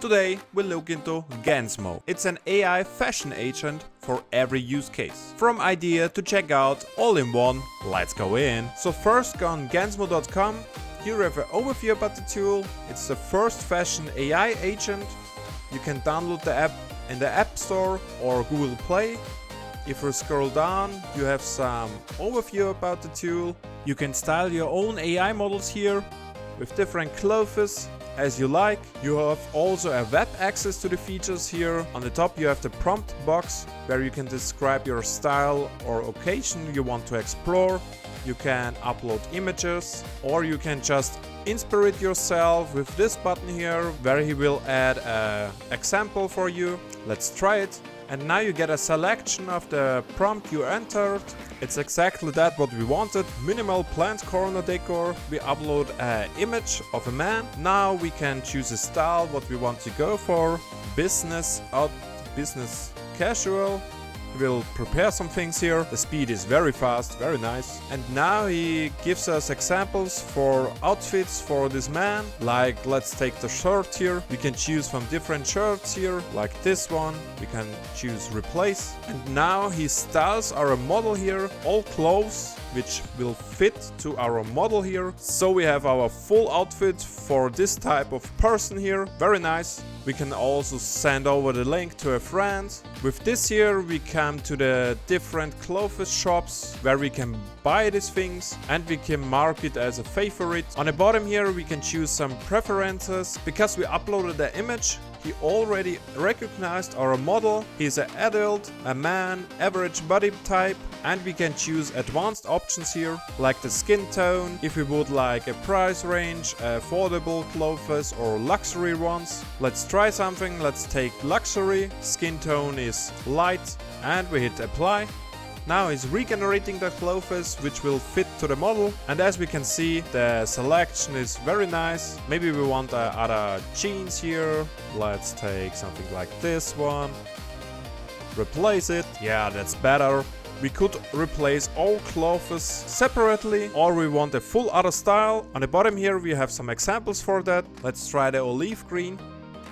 Today we look into Gensmo. It's an AI fashion agent for every use case. From idea to checkout, all in one. Let's go in. So first go on Gensmo.com. Here you have an overview about the tool. It's the first fashion AI agent. You can download the app in the App Store or Google Play. If you scroll down, you have some overview about the tool. You can style your own AI models here with different clothes as you like. You have also a web access to the features here. On the top you have the prompt box where you can describe your style or occasion you want to explore. You can upload images or you can just inspire it yourself with this button here where he will add an example for you. Let's try it. And now you get a selection of the prompt you entered. It's exactly that what we wanted. Minimal plant corner decor. We upload an image of a man. Now we can choose a style what we want to go for. Business, business casual. We'll prepare some things here. The speed is very fast, very nice. And now he gives us examples for outfits for this man. Like, let's take the shirt here. We can choose from different shirts here, like this one. We can choose replace. And now he styles our model here, all clothes which will fit to our model here. So we have our full outfit for this type of person here. Very nice. We can also send over the link to a friend. With this here we come to the different clothes shops where we can buy these things and we can mark it as a favorite. On the bottom here we can choose some preferences. Because we uploaded the image, he already recognized our model. He's an adult, a man, average body type, and we can choose advanced options here, like the skin tone, if we would like a price range, affordable clothes or luxury ones. Let's try something. Let's take luxury. Skin tone is light and we hit apply. Now it's regenerating the clothes which will fit to the model, and as we can see the selection is very nice. Maybe we want other jeans here. Let's take something like this one. Replace it. Yeah, that's better. We could replace all clothes separately, or we want a full other style. On the bottom here we have some examples for that. Let's try the olive green.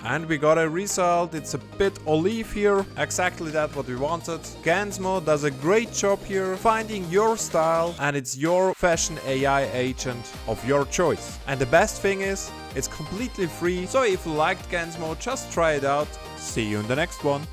And we got a result. It's a bit olive here. Exactly that what we wanted. Gensmo does a great job here finding your style, and it's your fashion AI agent of your choice. And the best thing is, it's completely free. So if you liked Gensmo, just try it out. See you in the next one.